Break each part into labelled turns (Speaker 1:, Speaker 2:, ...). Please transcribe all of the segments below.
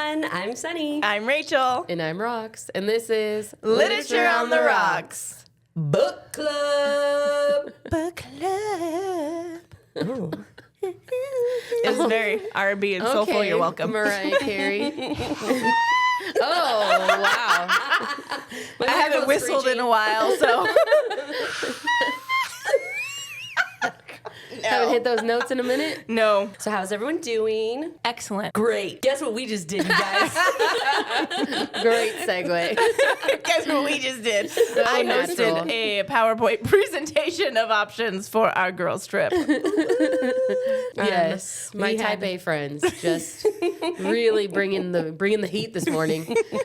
Speaker 1: everyone. I'm Sunny.
Speaker 2: I'm Rachel.
Speaker 3: And I'm Rox. And this is
Speaker 2: Literature on the Rocks.
Speaker 1: Book Club.
Speaker 2: Book Club.
Speaker 1: Oh.
Speaker 2: It's very R&B and soulful. You're welcome.
Speaker 3: Mariah Carey. Oh, wow.
Speaker 2: I haven't whistled in a while, so.
Speaker 3: Haven't hit those notes in a minute?
Speaker 2: No.
Speaker 1: So how's everyone doing?
Speaker 2: Excellent.
Speaker 1: Great. Guess what we just did, you guys?
Speaker 3: Great segue.
Speaker 2: Guess what we just did? I
Speaker 3: natural.
Speaker 2: hosted a PowerPoint presentation of options for our girls' trip.
Speaker 3: Yes. My
Speaker 1: we
Speaker 3: type
Speaker 1: had-
Speaker 3: A friends just really bringing the heat this morning.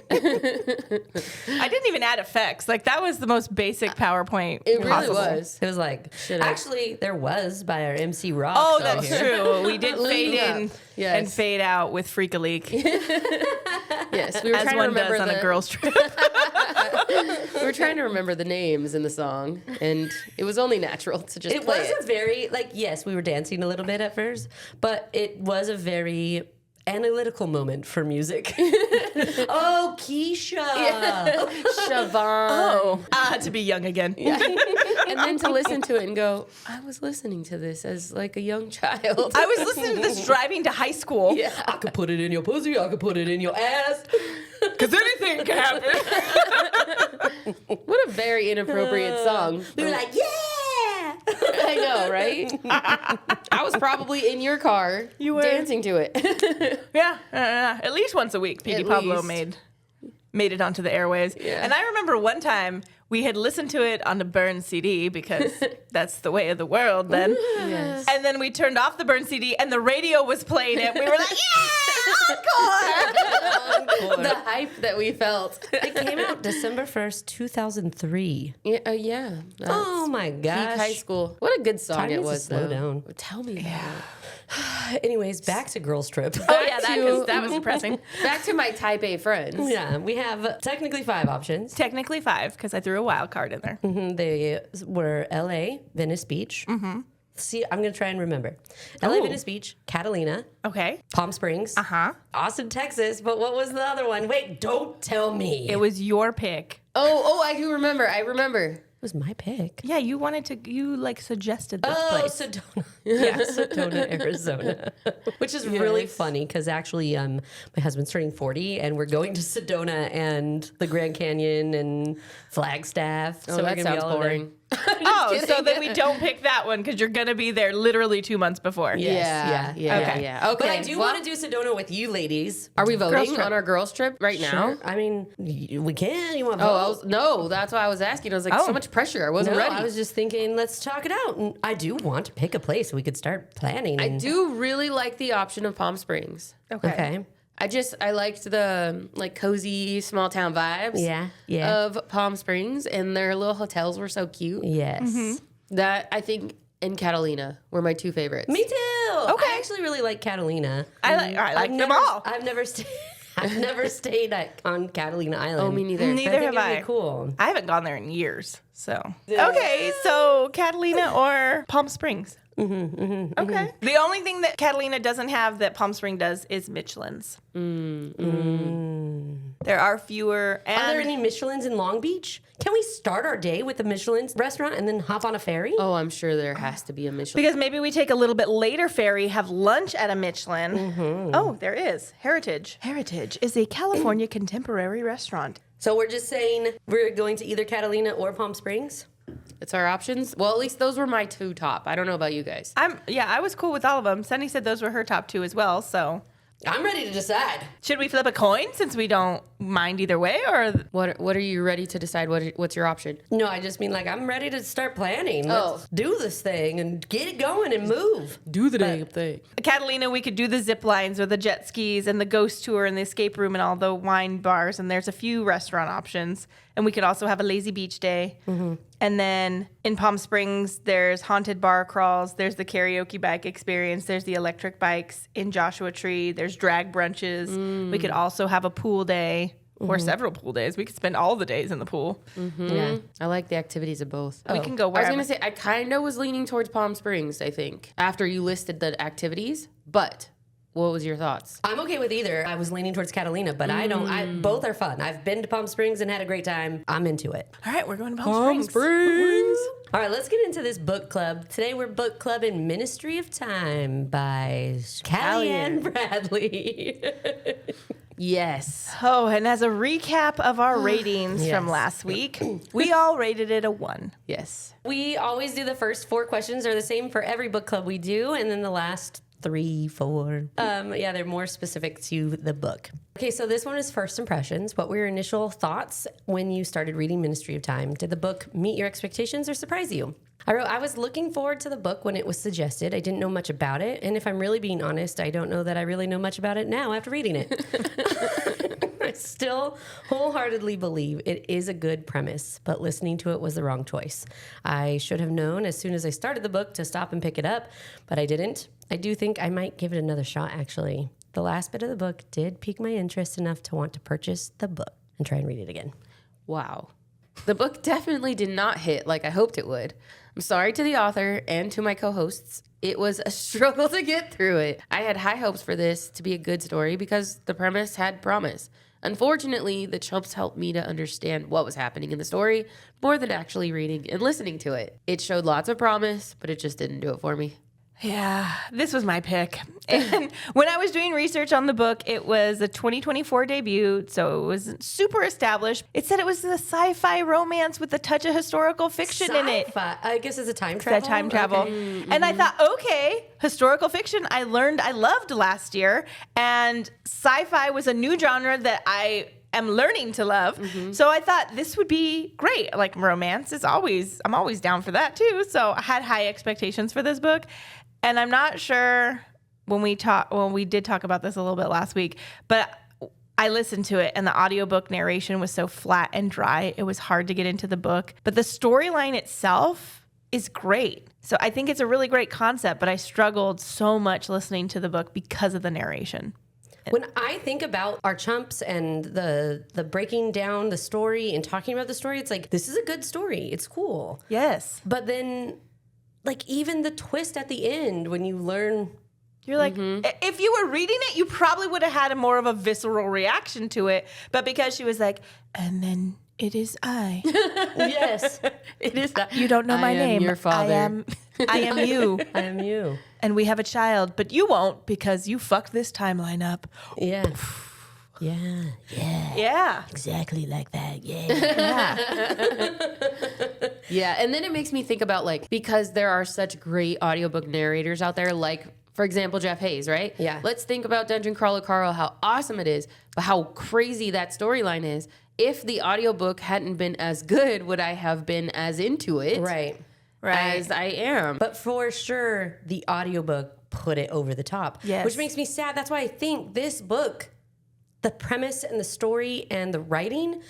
Speaker 2: I didn't even add effects. Like, that was the most basic PowerPoint
Speaker 3: It really
Speaker 2: possible.
Speaker 3: was.
Speaker 1: It was like,
Speaker 3: Should've-
Speaker 1: actually, there was by our MC Rock.
Speaker 2: Oh, that's true. We did fade
Speaker 3: Leading
Speaker 2: in
Speaker 3: up. Yes.
Speaker 2: and fade out with Freak a Leak,
Speaker 3: Yes, we were
Speaker 2: as
Speaker 3: trying to
Speaker 2: one
Speaker 3: remember
Speaker 2: does on a girls' trip.
Speaker 3: We were trying to remember the names in the song, and it was only natural to just
Speaker 1: It
Speaker 3: play
Speaker 1: was
Speaker 3: it.
Speaker 1: a very, yes, we were dancing a little bit at first, but it was a very analytical moment for music. Oh, Keisha.
Speaker 3: Siobhan.
Speaker 2: To be young again.
Speaker 3: And then to listen to it and go, I was listening to this as like a young child.
Speaker 2: I was listening to this driving to high school.
Speaker 3: Yeah.
Speaker 1: I could put it in your pussy. I could put it in your ass.
Speaker 2: Because anything can happen.
Speaker 3: What a very inappropriate song.
Speaker 1: We were like, yeah.
Speaker 3: I know, right? I was probably in your car
Speaker 2: You were.
Speaker 3: dancing to it.
Speaker 2: Yeah, at least once a week, P.D.
Speaker 3: At
Speaker 2: Pablo
Speaker 3: least.
Speaker 2: made it onto the airways.
Speaker 3: Yeah.
Speaker 2: And I remember one time we had listened to it on the burn CD because that's the way of the world then.
Speaker 3: Yes.
Speaker 2: And then we turned off the burn CD and the radio was playing it. We were like, yeah, encore!
Speaker 3: The hype that we felt.
Speaker 1: It came out December 1st, 2003.
Speaker 3: Yeah. That's
Speaker 1: Oh my
Speaker 3: peak
Speaker 1: gosh.
Speaker 3: high school. What a good song
Speaker 1: Time
Speaker 3: it
Speaker 1: needs to
Speaker 3: was,
Speaker 1: slow
Speaker 3: though.
Speaker 1: down.
Speaker 3: Tell me about it.
Speaker 1: Anyways, back to girls' trip.
Speaker 2: Oh, yeah,
Speaker 3: to-
Speaker 2: that was depressing.
Speaker 3: Back to my type A friends.
Speaker 1: Yeah, we have technically 5 options.
Speaker 2: Technically 5 because I threw a wild card in there.
Speaker 1: They were LA, Venice Beach. See, I'm going to try and remember. LA,
Speaker 2: Ooh.
Speaker 1: Venice Beach, Catalina,
Speaker 2: Okay.
Speaker 1: Palm Springs,
Speaker 2: Uh-huh.
Speaker 1: Austin, Texas. But what was the other one? Wait, don't tell me.
Speaker 2: It was your pick.
Speaker 3: Oh, I do remember. I remember.
Speaker 1: It was my pick.
Speaker 2: Yeah, you suggested this
Speaker 1: Oh,
Speaker 2: place.
Speaker 1: Sedona. Yeah, Sedona, Arizona. Which is really funny because actually my husband's turning 40 and we're going to Sedona and the Grand Canyon and Flagstaff.
Speaker 3: Oh,
Speaker 1: we're
Speaker 3: that
Speaker 1: gonna be
Speaker 3: sounds
Speaker 1: all over there.
Speaker 3: boring.
Speaker 2: Oh, so then we don't pick that one because you're going to be there literally 2 months before.
Speaker 1: Yes,
Speaker 3: Yeah.
Speaker 2: Okay.
Speaker 3: Okay.
Speaker 1: But I do want to do Sedona with you ladies.
Speaker 3: Are we voting
Speaker 2: trip.
Speaker 3: on our girls' trip right now?
Speaker 1: Sure. I mean, we can. You want to vote?
Speaker 3: No, that's why I was asking. I was like, so much pressure. I wasn't
Speaker 1: No,
Speaker 3: ready.
Speaker 1: I was just thinking, let's talk it out. And I do want to pick a place we could start planning.
Speaker 3: I
Speaker 1: and-
Speaker 3: do really like the option of Palm Springs.
Speaker 1: Okay.
Speaker 3: I liked the like cozy small town vibes.
Speaker 1: Yeah.
Speaker 3: Of Palm Springs, and their little hotels were so cute.
Speaker 1: Yes.
Speaker 3: That I think and Catalina were my 2 favorites.
Speaker 1: Me too. Okay. I actually really like Catalina.
Speaker 2: I like them all.
Speaker 1: I've never stayed. I've never stayed on Catalina Island.
Speaker 3: Oh, me neither.
Speaker 2: Neither
Speaker 1: I think
Speaker 2: have
Speaker 1: it'd
Speaker 2: I.
Speaker 1: be cool.
Speaker 2: I haven't gone there in years, so. Okay, so Catalina or Palm Springs? Okay. The only thing that Catalina doesn't have that Palm Springs does is Michelin's. There are fewer. And
Speaker 1: Are there any Michelins in Long Beach? Can we start our day with a Michelin restaurant and then hop on a ferry?
Speaker 3: Oh, I'm sure there has to be a Michelin.
Speaker 2: because maybe we take a little bit later ferry, have lunch at a Michelin. Oh, there is. Heritage. Heritage is a California contemporary restaurant.
Speaker 1: So we're just saying we're going to either Catalina or Palm Springs?
Speaker 3: It's our options. Well, at least those were my 2 top. I don't know about you guys.
Speaker 2: I was cool with all of them. Sunny said those were her top 2 as well, so.
Speaker 1: I'm ready to decide.
Speaker 2: Should we flip a coin since we don't mind either way, or
Speaker 3: What are you ready to decide? What's your option?
Speaker 1: No, I just mean I'm ready to start planning.
Speaker 3: Oh.
Speaker 1: Let's do this thing and get it going and move.
Speaker 3: Do the damn thing.
Speaker 2: Catalina, we could do the zip lines or the jet skis and the ghost tour and the escape room and all the wine bars. And there's a few restaurant options. And we could also have a lazy beach day. And then in Palm Springs, there's haunted bar crawls. There's the karaoke bike experience. There's the electric bikes in Joshua Tree. There's drag brunches. We could also have a pool day or several pool days. We could spend all the days in the pool.
Speaker 1: Yeah.
Speaker 3: I like the activities of both.
Speaker 2: We can go
Speaker 3: I was
Speaker 2: wherever.
Speaker 3: going to say, I kind of was leaning towards Palm Springs, I think, after you listed the activities. But what was your thoughts?
Speaker 1: I'm okay with either. I was leaning towards Catalina, but both are fun. I've been to Palm Springs and had a great time. I'm into it.
Speaker 2: All right, we're going to Palm
Speaker 3: Springs.
Speaker 1: All right, let's get into this book club. Today we're book clubbing Ministry of Time by Kaliane Bradley.
Speaker 3: Yes.
Speaker 2: Oh, and as a recap of our ratings from last week, we all rated it a 1.
Speaker 3: Yes.
Speaker 1: We always do the first 4 questions are the same for every book club we do, and then the last 3, 4. They're more specific to the book. Okay, so this one is first impressions. What were your initial thoughts when you started reading Ministry of Time? Did the book meet your expectations or surprise you? I wrote, I was looking forward to the book when it was suggested. I didn't know much about it. And if I'm really being honest, I don't know that I really know much about it now after reading it. I still wholeheartedly believe it is a good premise, but listening to it was the wrong choice. I should have known as soon as I started the book to stop and pick it up, but I didn't. I do think I might give it another shot, actually. The last bit of the book did pique my interest enough to want to purchase the book and try and read it again.
Speaker 3: Wow. The book definitely did not hit like I hoped it would. I'm sorry to the author and to my co-hosts. It was a struggle to get through it. I had high hopes for this to be a good story because the premise had promise. Unfortunately, the chumps helped me to understand what was happening in the story more than actually reading and listening to it. It showed lots of promise, but it just didn't do it for me.
Speaker 2: Yeah, this was my pick. And when I was doing research on the book, it was a 2024 debut, so it wasn't super established. It said it was a sci-fi romance with a touch of historical fiction in it.
Speaker 1: I guess it's a time travel.
Speaker 2: It's a time travel. Okay. Mm-hmm. And I thought, okay, historical fiction I learned I loved last year, and sci-fi was a new genre that I am learning to love. Mm-hmm. So I thought this would be great. Like romance is I'm always down for that too. So I had high expectations for this book. And I'm not sure when we did talk about this a little bit last week, but I listened to it and the audiobook narration was so flat and dry. It was hard to get into the book, but the storyline itself is great. So I think it's a really great concept, but I struggled so much listening to the book because of the narration.
Speaker 1: When I think about our chumps and the breaking down the story and talking about the story, it's like, this is a good story. It's cool.
Speaker 2: Yes.
Speaker 1: But then, like, even the twist at the end when you learn...
Speaker 2: You're like, if you were reading it, you probably would have had more of a visceral reaction to it. But because she was like, and then it is I.
Speaker 1: Yes.
Speaker 2: It is I. You don't know my name.
Speaker 3: I am your father.
Speaker 2: I am you.
Speaker 1: I am you.
Speaker 2: And we have a child, but you won't because you fucked this timeline up.
Speaker 1: Yeah. Yeah.
Speaker 2: Yeah.
Speaker 1: Exactly like that. Yeah.
Speaker 3: Yeah. And then it makes me think about, like, because there are such great audiobook narrators out there, like, for example, Jeff Hayes, right?
Speaker 1: Yeah.
Speaker 3: Let's think about Dungeon Crawler Carl, how awesome it is, but how crazy that storyline is. If the audiobook hadn't been as good, would I have been as into it?
Speaker 1: Right.
Speaker 3: As I am.
Speaker 1: But for sure, the audiobook put it over the top.
Speaker 2: Yes.
Speaker 1: Which makes me sad. That's why I think this book, the premise and the story and the writing,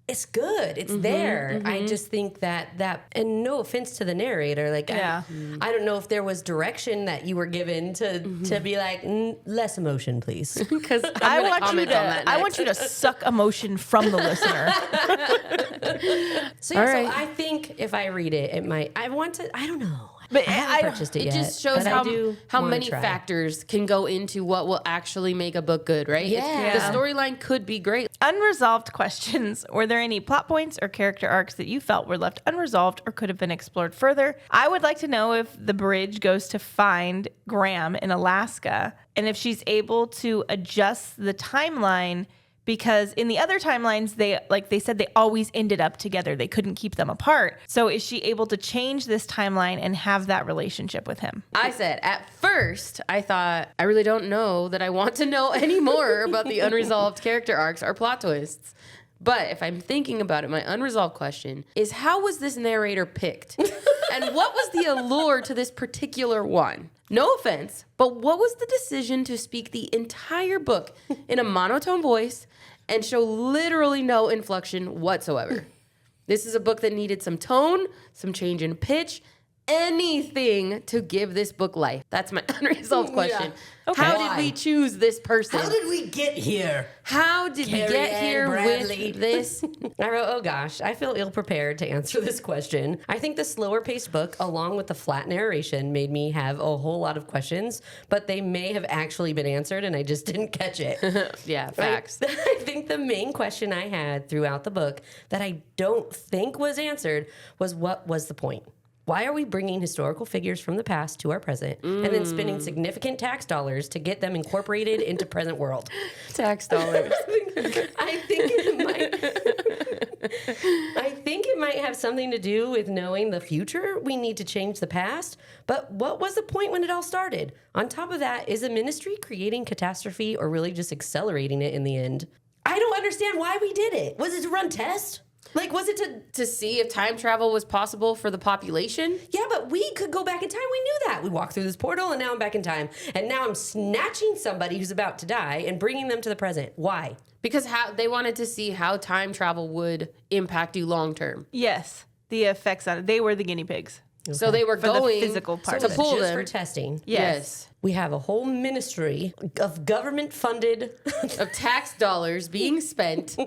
Speaker 1: it's good. It's there. I just think that, and no offense to the narrator, like,
Speaker 2: yeah.
Speaker 1: I don't know if there was direction that you were given to be like, less emotion, please.
Speaker 3: Because
Speaker 2: I want you to suck emotion from the listener.
Speaker 1: So I think if I read it, it might, I don't know.
Speaker 2: But
Speaker 1: I haven't purchased it
Speaker 3: It
Speaker 1: yet,
Speaker 3: just shows
Speaker 1: but
Speaker 3: how many factors can go into what will actually make a book good, right?
Speaker 1: Yeah.
Speaker 3: The storyline could be great.
Speaker 2: Unresolved questions. Were there any plot points or character arcs that you felt were left unresolved or could have been explored further? I would like to know if the bridge goes to find Graham in Alaska and if she's able to adjust the timeline, because in the other timelines, they said they always ended up together. They couldn't keep them apart. So is she able to change this timeline and have that relationship with him?
Speaker 3: I said, at first, I thought, I really don't know that I want to know any more about the unresolved character arcs or plot twists. But if I'm thinking about it, my unresolved question is, how was this narrator picked? And what was the allure to this particular one? No offense, but what was the decision to speak the entire book in a monotone voice and show literally no inflection whatsoever? This is a book that needed some tone, some change in pitch, anything to give this book life? That's my unresolved question.
Speaker 1: Yeah.
Speaker 3: How
Speaker 1: Why?
Speaker 3: did we choose this person?
Speaker 1: How did we get here?
Speaker 3: How did we get
Speaker 1: Kaliane
Speaker 3: here
Speaker 1: Bradley.
Speaker 3: with this?
Speaker 1: I wrote, oh gosh, I feel ill prepared to answer this question. I think the slower paced book, along with the flat narration, made me have a whole lot of questions, but they may have actually been answered and I just didn't catch it.
Speaker 3: Yeah, facts.
Speaker 1: I think the main question I had throughout the book that I don't think was answered was, what was the point? Why are we bringing historical figures from the past to our present and then spending significant tax dollars to get them incorporated into present world?
Speaker 3: Tax dollars.
Speaker 1: I think it might have something to do with knowing the future. We need to change the past. But what was the point when it all started? On top of that, is the ministry creating catastrophe or really just accelerating it in the end? I don't understand why we did it. Was it to run tests? Like, was it
Speaker 3: To see if time travel was possible for the population?
Speaker 1: Yeah, but we could go back in time. We knew that. We walked through this portal, and now I'm back in time. And now I'm snatching somebody who's about to die and bringing them to the present. Why?
Speaker 3: Because they wanted to see how time travel would impact you long term.
Speaker 2: Yes, the effects on it. They were the guinea pigs.
Speaker 3: So they were
Speaker 2: For the
Speaker 3: going
Speaker 2: physical part
Speaker 3: to
Speaker 2: of it.
Speaker 3: pull
Speaker 1: Just
Speaker 3: them.
Speaker 1: for testing.
Speaker 3: Yes.
Speaker 1: We have a whole ministry of government-funded.
Speaker 3: Of tax dollars being spent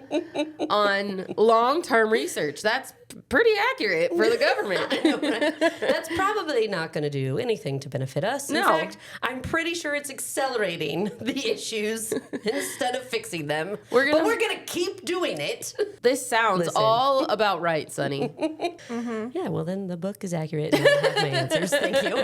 Speaker 3: on long-term research. That's pretty accurate for the government.
Speaker 1: That's probably not going to do anything to benefit us. In
Speaker 3: No.
Speaker 1: fact, I'm pretty sure it's accelerating the issues instead of fixing them.
Speaker 3: We're
Speaker 1: We're going to keep doing it.
Speaker 3: This sounds
Speaker 1: Listen.
Speaker 3: all about right, Sonny.
Speaker 1: Yeah, well, then the book is accurate and I have my answers. Thank you.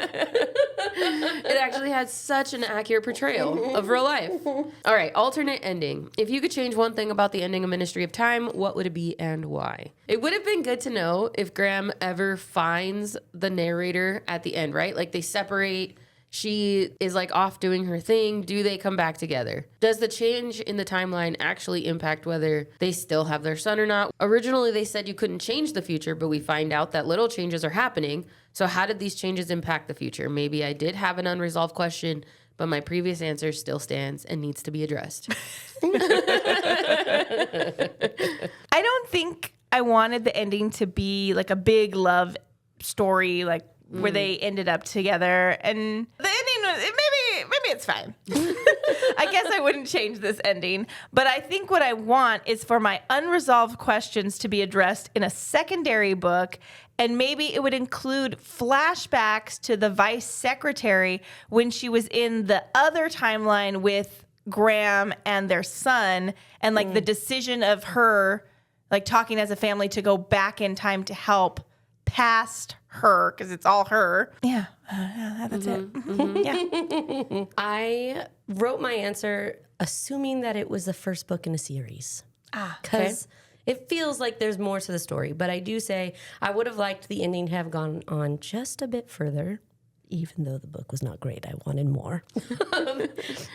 Speaker 3: It actually had such an accurate portrayal of real life. All right, alternate ending. If you could change one thing about the ending of Ministry of Time, what would it be and why? It would have been good to know if Graham ever finds the narrator at the end, right? Like they separate. She is like off doing her thing. Do they come back together? Does the change in the timeline actually impact whether they still have their son or not? Originally, they said you couldn't change the future, but we find out that little changes are happening. So how did these changes impact the future? Maybe I did have an unresolved question, but my previous answer still stands and needs to be addressed.
Speaker 2: I don't think I wanted the ending to be like a big love story, like where they ended up together. And the ending was, maybe it's fine. I guess I wouldn't change this ending. But I think what I want is for my unresolved questions to be addressed in a secondary book. And maybe it would include flashbacks to the vice secretary when she was in the other timeline with Graham and their son, and like the decision of her, like talking as a family to go back in time to help past her, because it's all her. Yeah, that's it. Yeah.
Speaker 1: I wrote my answer assuming that it was the first book in a series. Because it feels like there's more to the story. But I do say I would have liked the ending to have gone on just a bit further. Even though the book was not great, I wanted more.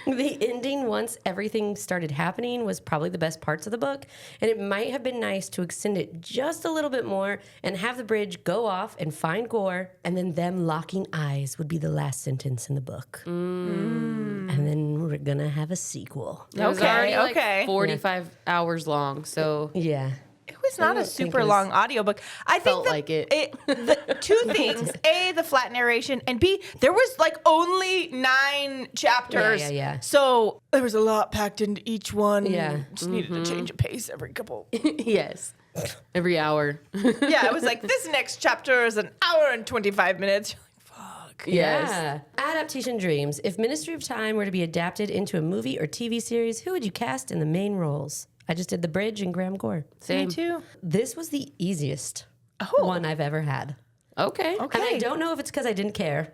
Speaker 1: The ending, once everything started happening, was probably the best parts of the book. And it might have been nice to extend it just a little bit more and have the bridge go off and find Gore. And then them locking eyes would be the last sentence in the book. And then we're going to have a sequel.
Speaker 3: It was already like
Speaker 2: okay.
Speaker 3: 45 hours long, so...
Speaker 1: Yeah.
Speaker 2: It was not a
Speaker 1: don't think
Speaker 2: super
Speaker 1: it was-
Speaker 2: long audiobook. I
Speaker 3: Felt
Speaker 2: think
Speaker 3: like it.
Speaker 2: The two things: A, the flat narration, and B, there was like only 9 chapters.
Speaker 1: Yeah.
Speaker 2: So there was a lot packed into each one.
Speaker 1: Yeah.
Speaker 2: Just needed to change a pace every couple.
Speaker 3: Yes. Every hour.
Speaker 2: Yeah, it was like this next chapter is an hour and 25 minutes. You're like, fuck.
Speaker 3: Yes.
Speaker 1: Yeah. Adaptation dreams. If Ministry of Time were to be adapted into a movie or TV series, who would you cast in the main roles? I just did The Bridge and Graham Gore.
Speaker 3: Same.
Speaker 2: Me too.
Speaker 1: This was the easiest one I've ever had.
Speaker 3: Okay.
Speaker 2: Okay.
Speaker 1: And I don't know if it's because I didn't care.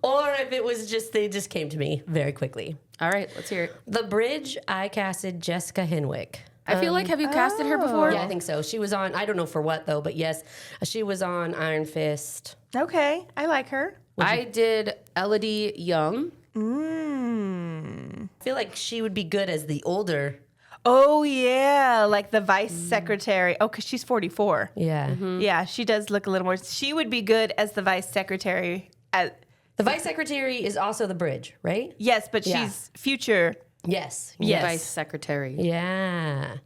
Speaker 1: Or if it was just, they just came to me very quickly.
Speaker 3: All right, let's hear it.
Speaker 1: The Bridge, I casted Jessica Henwick.
Speaker 3: I feel like, have you casted her before?
Speaker 1: Yeah, I think so. She was on, I don't know for what though, but yes, she was on Iron Fist.
Speaker 2: Okay, I like her.
Speaker 3: I did Elodie Young.
Speaker 1: I feel like she would be good as the older.
Speaker 2: Oh, yeah, like the vice secretary. Oh, because she's 44.
Speaker 1: Yeah.
Speaker 2: Yeah, she does look a little more. She would be good as the vice secretary.
Speaker 1: The Vice Secretary is also the Bridge, right?
Speaker 2: Yes, but
Speaker 1: Yeah.
Speaker 2: she's future.
Speaker 1: Yes.
Speaker 2: Yes.
Speaker 3: Vice Secretary.
Speaker 1: Yeah.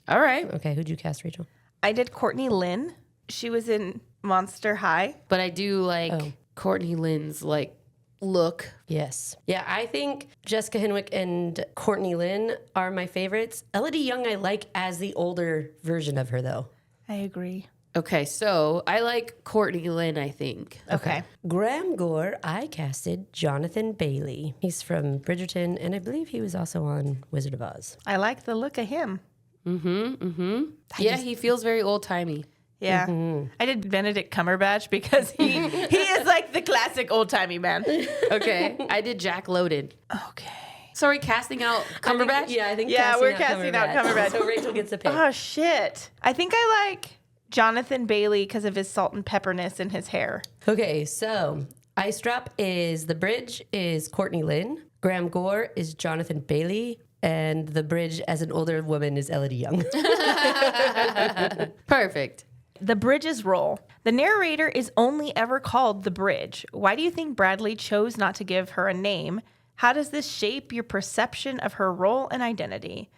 Speaker 3: All right.
Speaker 1: Okay, who'd you cast, Rachel?
Speaker 2: I did Courtney Lynn. She was in Monster High.
Speaker 3: But I do like Courtney Lynn's like look.
Speaker 1: Yes. Yeah, I think Jessica Henwick and Courtney Lynn are my favorites. Elodie Young I like as the older version of her, though.
Speaker 2: I agree.
Speaker 3: Okay, so I like Courtney Lynn, I think.
Speaker 2: Okay.
Speaker 1: Graham Gore, I casted Jonathan Bailey. He's from Bridgerton, and I believe he was also on Wizard of Oz.
Speaker 2: I like the look of him.
Speaker 3: Yeah, he feels very old-timey.
Speaker 2: Yeah. I did Benedict Cumberbatch because he is like the classic old-timey man.
Speaker 3: Okay, I did Jack Loaded.
Speaker 2: Okay.
Speaker 3: So are we casting out Cumberbatch?
Speaker 1: I think
Speaker 2: we're casting out Cumberbatch.
Speaker 1: So Rachel gets a pick.
Speaker 2: Oh, shit. I think I like Jonathan Bailey because of his salt and pepperness in his hair.
Speaker 1: Okay, so Ice Drop is the bridge is Courtney Lynn. Graham Gore is Jonathan Bailey. And the bridge as an older woman is Elodie Young.
Speaker 3: Perfect.
Speaker 2: The Bridge's role. The narrator is only ever called the Bridge. Why do you think Bradley chose not to give her a name? How does this shape your perception of her role and identity?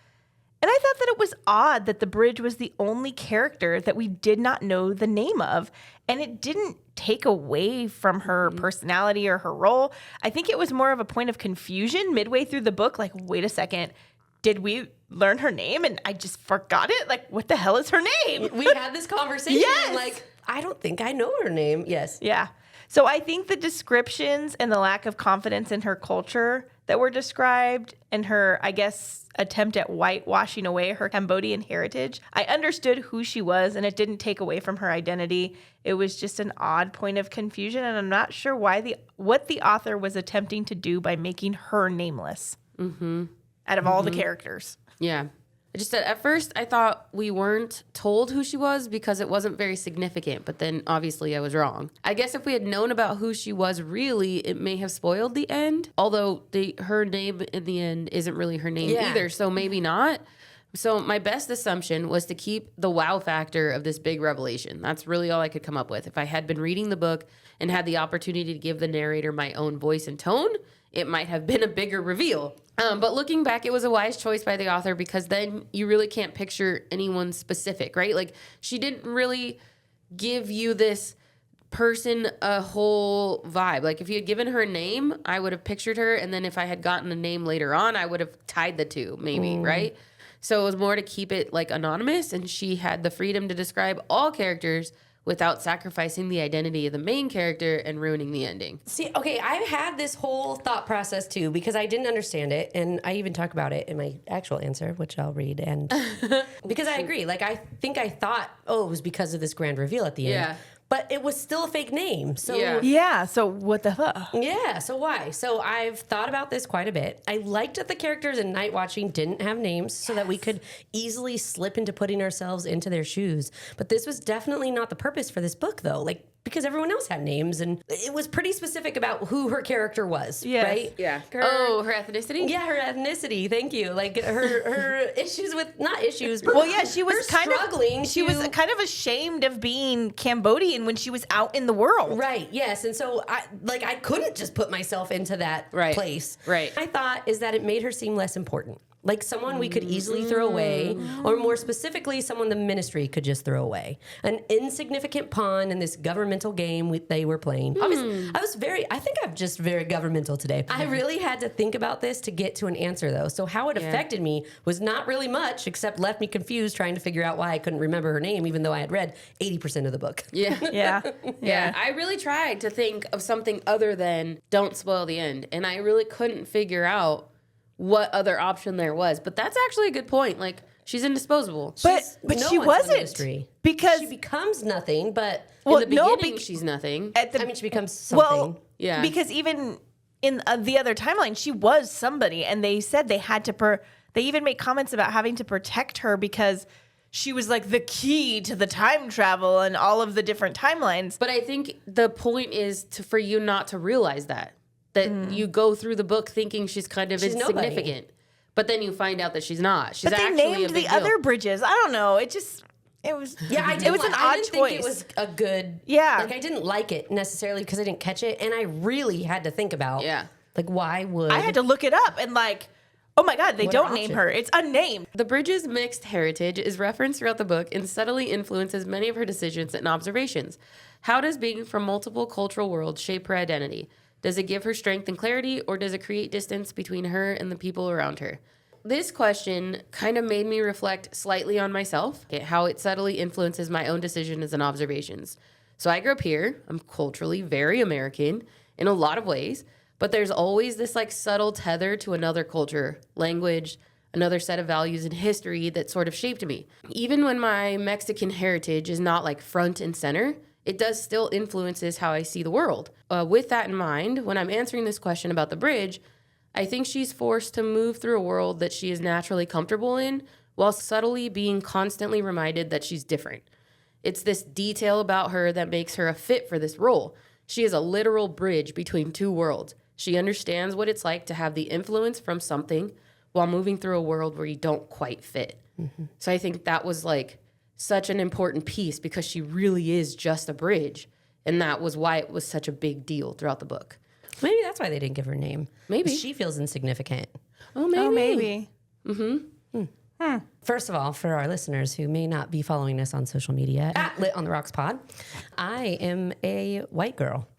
Speaker 2: And I thought that it was odd that the Bridge was the only character that we did not know the name of. And it didn't take away from her personality or her role. I think it was more of a point of confusion midway through the book. Like, wait a second, did we learn her name and I just forgot it? Like, what the hell is her name?
Speaker 1: We had this conversation.
Speaker 2: Yes.
Speaker 1: And like, I don't think I know her name. Yes.
Speaker 2: Yeah. So I think the descriptions and the lack of confidence in her culture that were described and her, I guess, attempt at whitewashing away her Cambodian heritage, I understood who she was and it didn't take away from her identity. It was just an odd point of confusion, and I'm not sure what the author was attempting to do by making her nameless out of all the characters.
Speaker 3: Yeah. I just said at first I thought we weren't told who she was because it wasn't very significant, but then obviously I was wrong. I guess if we had known about who she was really, it may have spoiled the end. Although her name in the end isn't really her name either, so maybe not. So my best assumption was to keep the wow factor of this big revelation. That's really all I could come up with. If I had been reading the book and had the opportunity to give the narrator my own voice and tone, it might have been a bigger reveal. But looking back, it was a wise choice by the author because then you really can't picture anyone specific, right? Like, she didn't really give you this person a whole vibe. Like, if you had given her a name, I would have pictured her. And then if I had gotten a name later on, I would have tied the two, maybe, right? So it was more to keep it, like, anonymous. And she had the freedom to describe all characters without sacrificing the identity of the main character and ruining the ending.
Speaker 1: See, okay, I've had this whole thought process too because I didn't understand it, and I even talk about it in my actual answer, which I'll read. And because I agree, like I think I thought, it was because of this grand reveal at the end.
Speaker 3: Yeah.
Speaker 1: But it was still a fake name. So
Speaker 2: Yeah, so what the fuck?
Speaker 1: yeah, so why? So I've thought about this quite a bit. I liked that the characters in Night Watching didn't have names so that we could easily slip into putting ourselves into their shoes. But this was definitely not the purpose for this book, though. Like, because everyone else had names, and it was pretty specific about who her character was, right?
Speaker 3: Yeah. Her ethnicity?
Speaker 1: Yeah, her ethnicity. Thank you. Like her issues with not issues. But
Speaker 2: Well, yeah, she was kind
Speaker 1: struggling.
Speaker 2: of she was kind of ashamed of being Cambodian when she was out in the world.
Speaker 1: Right. Yes. And so I couldn't just put myself into that place.
Speaker 3: Right.
Speaker 1: My thought is that it made her seem less important. Like someone we could easily throw away, or more specifically, someone the ministry could just throw away. An insignificant pawn in this governmental game they were playing. Obviously, I think I'm just very governmental today. I really had to think about this to get to an answer, though. So how it affected me was not really much, except left me confused trying to figure out why I couldn't remember her name, even though I had read 80% of the book.
Speaker 3: Yeah. I really tried to think of something other than don't spoil the end. And I really couldn't figure out what other option there was. But that's actually a good point. Like, she's indisposable.
Speaker 2: But she wasn't, because
Speaker 1: she becomes nothing. But
Speaker 3: in the beginning, she's nothing.
Speaker 1: She becomes something.
Speaker 2: Well, because even in the other timeline, she was somebody, and they said they had to. They even made comments about having to protect her because she was like the key to the time travel and all of the different timelines.
Speaker 3: But I think the point is for you not to realize that you go through the book thinking she's kind of insignificant, nobody. But then you find out that she's not. She's
Speaker 2: but they named the other bridges. I don't know. It was. It was an odd choice.
Speaker 1: Think it was a good.
Speaker 2: Yeah.
Speaker 1: Like I didn't like it necessarily because I didn't catch it, and I really had to think about. Yeah. Like why would
Speaker 2: I had to look it up and like. Oh my God, they
Speaker 1: What are
Speaker 2: don't name
Speaker 1: options?
Speaker 2: her. It's unnamed.
Speaker 3: The bridge's mixed heritage is referenced throughout the book and subtly influences many of her decisions and observations. How does being from multiple cultural worlds shape her identity? Does it give her strength and clarity, or does it create distance between her and the people around her? This question kind of made me reflect slightly on myself, how it subtly influences my own decisions and observations. So I grew up here. I'm culturally very American in a lot of ways, but there's always this like subtle tether to another culture, language, another set of values and history that sort of shaped me. Even when my Mexican heritage is not like front and center, it does still influences how I see the world. With that in mind, when I'm answering this question about the bridge, I think she's forced to move through a world that she is naturally comfortable in while subtly being constantly reminded that she's different. It's this detail about her that makes her a fit for this role. She is a literal bridge between two worlds. She understands what it's like to have the influence from something while moving through a world where you don't quite fit. Mm-hmm. So I think that was like such an important piece because she really is just a bridge. And that was why it was such a big deal throughout the book.
Speaker 1: Maybe that's why they didn't give her name.
Speaker 3: Maybe.
Speaker 1: She feels insignificant.
Speaker 3: Oh, maybe.
Speaker 2: Oh, maybe.
Speaker 1: First of all, for our listeners who may not be following us on social media, at Lit on the Rocks Pod, I am a white girl.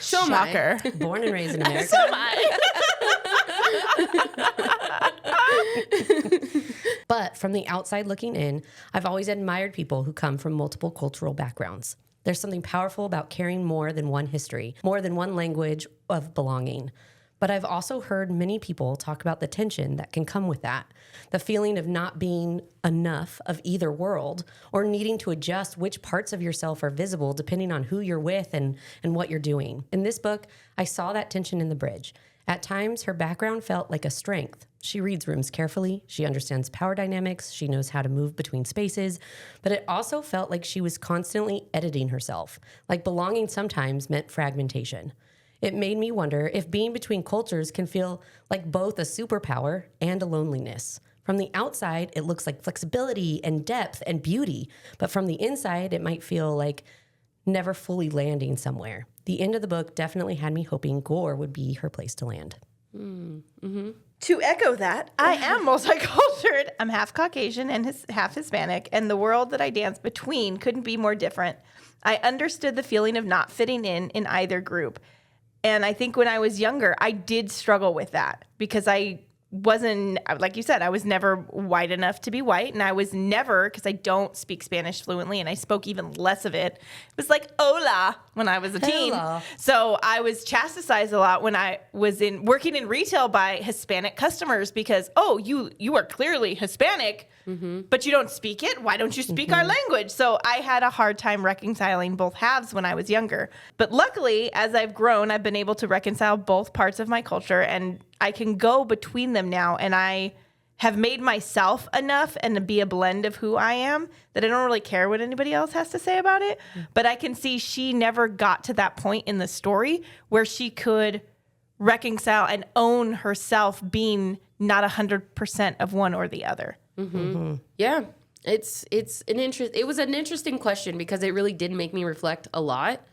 Speaker 3: So am I.
Speaker 2: Shocker.
Speaker 1: Born and raised in America.
Speaker 2: So am I.
Speaker 1: But from the outside looking in, I've always admired people who come from multiple cultural backgrounds. There's something powerful about carrying more than one history, more than one language of belonging. But I've also heard many people talk about the tension that can come with that, the feeling of not being enough of either world or needing to adjust which parts of yourself are visible depending on who you're with and what you're doing. In this book, I saw that tension in the bridge. At times, her background felt like a strength. She reads rooms carefully, she understands power dynamics, she knows how to move between spaces, but it also felt like she was constantly editing herself, like belonging sometimes meant fragmentation. It made me wonder if being between cultures can feel like both a superpower and a loneliness. From the outside, it looks like flexibility and depth and beauty, but from the inside, it might feel like never fully landing somewhere. The end of the book definitely had me hoping Gore would be her place to land.
Speaker 2: To echo that, I am multicultural. I'm half Caucasian and half Hispanic, and the world that I dance between couldn't be more different. I understood the feeling of not fitting in either group. And I think when I was younger, I did struggle with that because I wasn't, like you said, I was never white enough to be white. And I was never, because I don't speak Spanish fluently and I spoke even less of it. It was like, hola, when I was a teen. So I was chastised a lot when I was working in retail by Hispanic customers because, oh, you are clearly Hispanic, but you don't speak it. Why don't you speak our language? So I had a hard time reconciling both halves when I was younger. But luckily, as I've grown, I've been able to reconcile both parts of my culture, and I can go between them now. And I have made myself enough and to be a blend of who I am that I don't really care what anybody else has to say about it. But I can see she never got to that point in the story where she could reconcile and own herself being not 100% of one or the other.
Speaker 3: Yeah, it was an interesting question because it really did make me reflect a lot.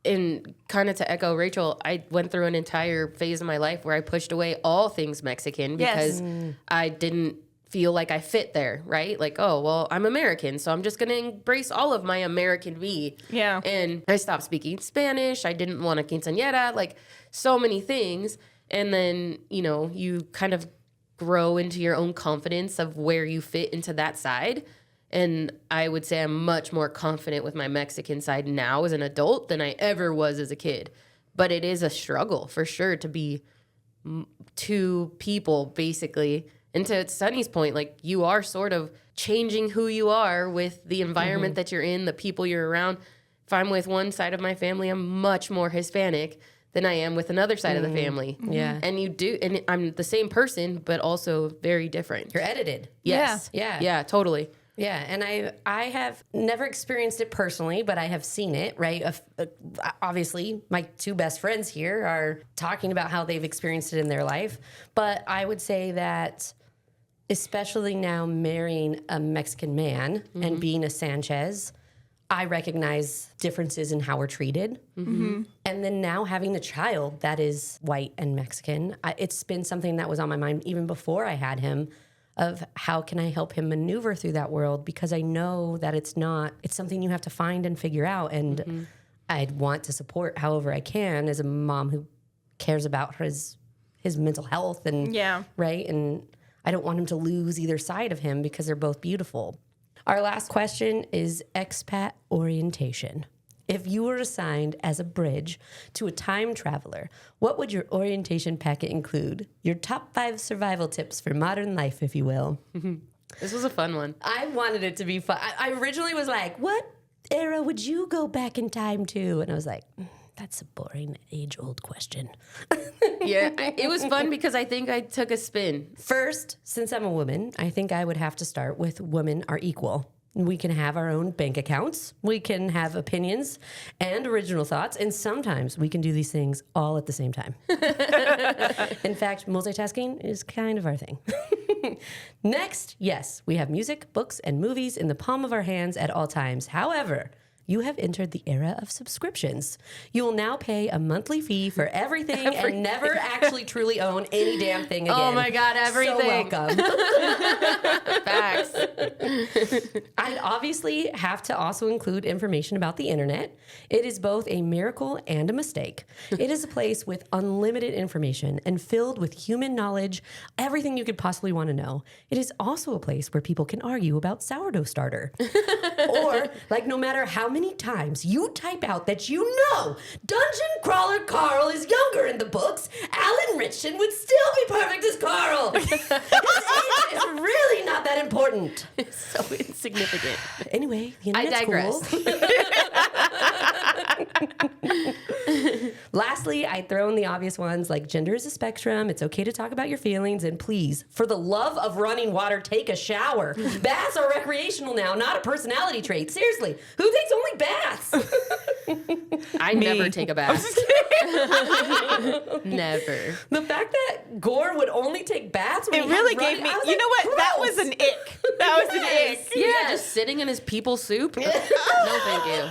Speaker 3: And kind of to echo Rachel, I went through an entire phase of my life where I pushed away all things Mexican because I didn't feel like I fit there, right? Like, oh, well, I'm American, so I'm just going to embrace all of my American me.
Speaker 2: Yeah.
Speaker 3: And I stopped speaking Spanish. I didn't want a quinceañera, like so many things. And then, you kind of grow into your own confidence of where you fit into that side. And I would say I'm much more confident with my Mexican side now as an adult than I ever was as a kid. But it is a struggle for sure to be two people, basically. And to Sunny's point, like you are sort of changing who you are with the environment that you're in, the people you're around. If I'm with one side of my family, I'm much more Hispanic than I am with another side of the family.
Speaker 1: Yeah.
Speaker 3: And and I'm the same person, but also very different.
Speaker 1: You're edited.
Speaker 3: Yes.
Speaker 1: Yeah.
Speaker 3: Yeah, totally.
Speaker 1: Yeah, and I have never experienced it personally, but I have seen it, right? Obviously, my two best friends here are talking about how they've experienced it in their life. But I would say that, especially now marrying a Mexican man and being a Sanchez, I recognize differences in how we're treated. And then now having a child that is white and Mexican, it's been something that was on my mind even before I had him, of how can I help him maneuver through that world, because I know that it's something you have to find and figure out. And I'd want to support however I can as a mom who cares about his mental health and right. And I don't want him to lose either side of him because they're both beautiful. Our last question is expat orientation. If you were assigned as a bridge to a time traveler, what would your orientation packet include? Your top 5 survival tips for modern life, if you will.
Speaker 3: This was a fun one.
Speaker 1: I wanted it to be fun. I originally was like, what era would you go back in time to? And I was like, that's a boring age-old question.
Speaker 3: Yeah, it was fun because I think I took a spin.
Speaker 1: First, since I'm a woman, I think I would have to start with women are equal. We can have our own bank accounts. We can have opinions and original thoughts. And sometimes we can do these things all at the same time. In fact, multitasking is kind of our thing. Next, yes, we have music, books, and movies in the palm of our hands at all times. However, you have entered the era of subscriptions. You will now pay a monthly fee for everything and never actually truly own any damn thing again.
Speaker 3: Oh my God, everything.
Speaker 1: So welcome.
Speaker 3: Facts.
Speaker 1: I'd obviously have to also include information about the internet. It is both a miracle and a mistake. It is a place with unlimited information and filled with human knowledge, everything you could possibly want to know. It is also a place where people can argue about sourdough starter. Or, like, no matter how many times you type out that you know Dungeon Crawler Carl is younger in the books, Alan Richardson would still be perfect as Carl. His age is really not that important.
Speaker 3: It's so insignificant.
Speaker 1: Anyway, the internet's
Speaker 3: digress.
Speaker 1: Cool. Lastly, I throw in the obvious ones like gender is a spectrum. It's okay to talk about your feelings. And please, for the love of running water, take a shower. Baths are recreational now, not a personality trait. Seriously, who takes only baths?
Speaker 3: I never take a bath. Never.
Speaker 1: The fact that Gore would only take baths when
Speaker 2: It really gave me, you know what? That was an ick. That was an ick.
Speaker 3: Yeah, just sitting in his people soup. No, thank you.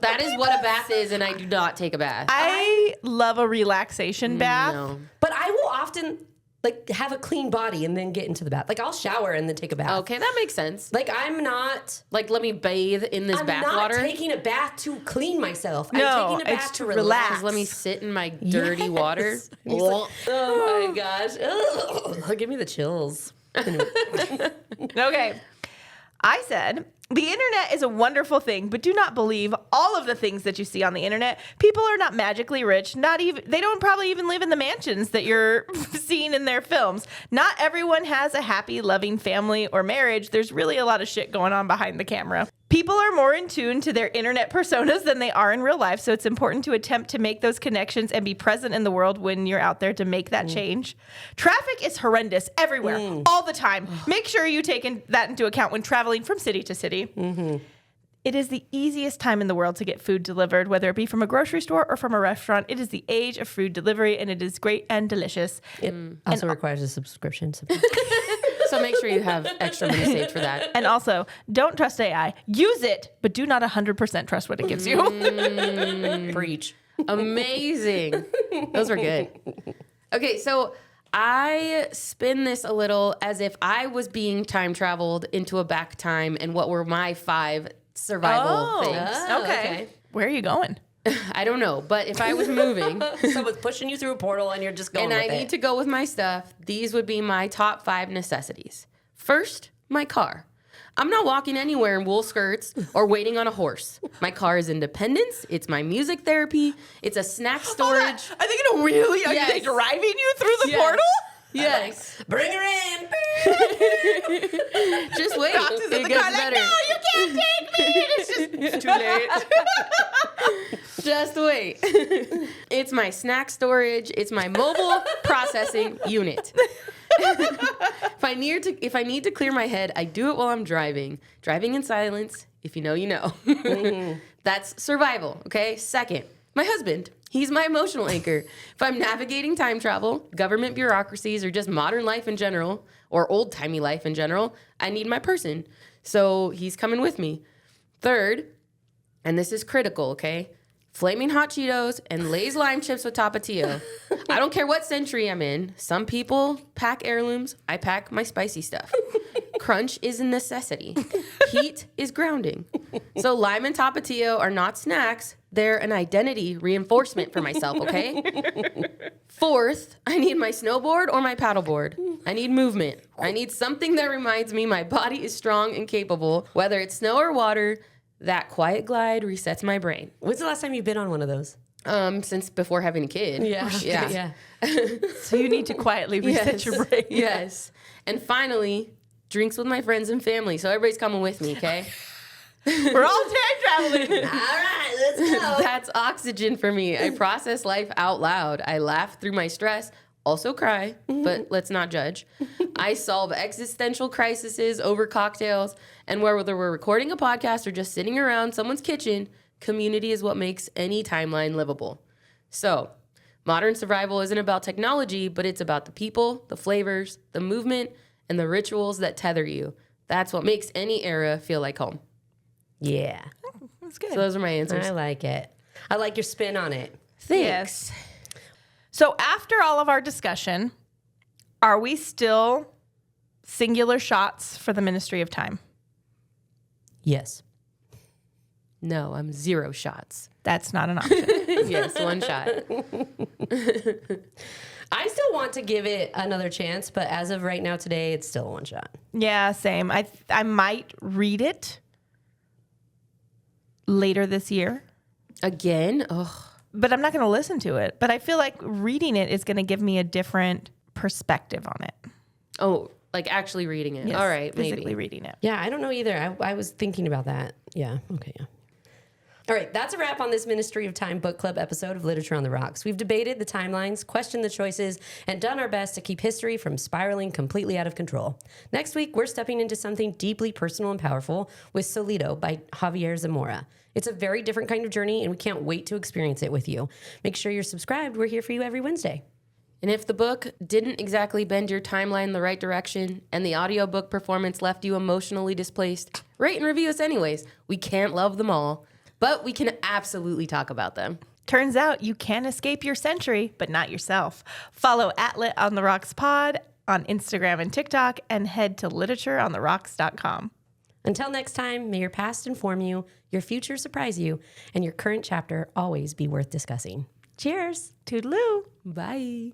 Speaker 3: That is what a bath is, and I do not take a bath.
Speaker 2: I love a relaxation bath.
Speaker 3: No.
Speaker 1: But I will often like have a clean body and then get into the bath. Like I'll shower and then take a bath.
Speaker 3: Okay, that makes sense.
Speaker 1: Like I'm not
Speaker 3: Like, let me bathe in this bath
Speaker 1: not
Speaker 3: water.
Speaker 1: taking a bath to clean myself.
Speaker 2: No,
Speaker 1: I'm taking a bath
Speaker 2: it's
Speaker 1: to
Speaker 2: to
Speaker 1: relax.
Speaker 2: relax.
Speaker 3: Let me sit in my dirty water.
Speaker 1: He's like, oh my gosh. Ugh. Give me the chills. Anyway.
Speaker 2: Okay. I said, the internet is a wonderful thing, but do not believe all of the things that you see on the internet. People are not magically rich. They don't probably even live in the mansions that you're seeing in their films. Not everyone has a happy, loving family or marriage. There's really a lot of shit going on behind the camera. People are more in tune to their internet personas than they are in real life, so it's important to attempt to make those connections and be present in the world when you're out there to make that change. Traffic is horrendous everywhere, all the time. Make sure you take that into account when traveling from city to city. It is the easiest time in the world to get food delivered, whether it be from a grocery store or from a restaurant. It is the age of food delivery, and it is great and delicious.
Speaker 1: It also requires a subscription.
Speaker 3: So make sure you have extra money saved for that.
Speaker 2: And also, don't trust AI. Use it, but do not 100% trust what it gives you.
Speaker 1: Preach.
Speaker 3: Amazing. Those were good. Okay, so I spin this a little as if I was being time traveled into a back time and what were my 5 survival things.
Speaker 2: Okay. Where are you going?
Speaker 3: I don't know, but if I was moving
Speaker 1: Someone's pushing you through a portal and you're just going
Speaker 3: and
Speaker 1: with
Speaker 3: I need to go with my stuff, these would be my top 5 necessities. First, my car. I'm not walking anywhere in wool skirts or waiting on a horse. My car is independence. It's my music therapy. It's a snack storage.
Speaker 2: I think it'll really, are they driving you through the portal?
Speaker 3: Yes.
Speaker 1: Bring her in.
Speaker 3: Just wait.
Speaker 2: Doctor's in
Speaker 3: It
Speaker 2: the
Speaker 3: gets
Speaker 2: car
Speaker 3: better.
Speaker 2: like, no, you can't take me. It's too late.
Speaker 3: Just wait. It's my snack storage. It's my mobile processing unit. If I need to clear my head, I do it while I'm driving. Driving in silence. If you know, you know. That's survival. Okay. Second, my husband. He's my emotional anchor. If I'm navigating time travel, government bureaucracies, or just modern life in general, or old-timey life in general, I need my person. So he's coming with me. Third, and this is critical, okay? Flaming hot Cheetos and Lay's lime chips with Tapatio. I don't care what century I'm in. Some people pack heirlooms. I pack my spicy stuff. Crunch is a necessity. Heat is grounding. So lime and Tapatio are not snacks. They're an identity reinforcement for myself, okay? Fourth, I need my snowboard or my paddleboard. I need movement. I need something that reminds me my body is strong and capable, whether it's snow or water. That quiet glide resets my brain.
Speaker 1: When's the last time you've been on one of those?
Speaker 3: Since before having a kid.
Speaker 1: Yeah.
Speaker 2: So you need to quietly reset your brain.
Speaker 3: Yes. And finally, drinks with my friends and family. So everybody's coming with me, okay?
Speaker 2: We're all time traveling.
Speaker 1: All right, let's go.
Speaker 3: That's oxygen for me. I process life out loud. I laugh through my stress, also cry, but let's not judge. I solve existential crises over cocktails, and whether we're recording a podcast or just sitting around someone's kitchen, community is what makes any timeline livable. So, modern survival isn't about technology, but it's about the people, the flavors, the movement, and the rituals that tether you. That's what makes any era feel like home.
Speaker 1: Yeah.
Speaker 2: That's good.
Speaker 3: So those are my answers.
Speaker 1: I like it. I like your spin on it.
Speaker 3: Thanks.
Speaker 2: Yes. So after all of our discussion, are we still singular shots for the Ministry of Time?
Speaker 1: Yes.
Speaker 3: No, I'm 0 shots.
Speaker 2: That's not an option.
Speaker 3: Yes, 1 shot.
Speaker 1: I still want to give it another chance, but as of right now today, it's still 1 shot.
Speaker 2: Yeah, same. I might read it later this year.
Speaker 3: Again? Ugh.
Speaker 2: But I'm not going to listen to it. But I feel like reading it is going to give me a different perspective on it.
Speaker 3: Oh, like actually reading it.
Speaker 2: Yes,
Speaker 3: All right,
Speaker 2: physically
Speaker 3: maybe.
Speaker 2: reading it.
Speaker 1: Yeah, I don't know either. I was thinking about that. Yeah. Okay. Yeah. All right, that's a wrap on this Ministry of Time book club episode of Literature on the Rocks. We've debated the timelines, questioned the choices, and done our best to keep history from spiraling completely out of control. Next week, we're stepping into something deeply personal and powerful with Solido by Javier Zamora. It's a very different kind of journey, and we can't wait to experience it with you. Make sure you're subscribed. We're here for you every Wednesday.
Speaker 3: And if the book didn't exactly bend your timeline in the right direction and the audiobook performance left you emotionally displaced, rate and review us anyways. We can't love them all, but we can absolutely talk about them.
Speaker 2: Turns out you can escape your century, but not yourself. Follow @Lit on the Rocks Pod on Instagram and TikTok, and head to literatureontherocks.com.
Speaker 1: Until next time, may your past inform you, your future surprise you, and your current chapter always be worth discussing. Cheers!
Speaker 2: Toodaloo.
Speaker 3: Bye.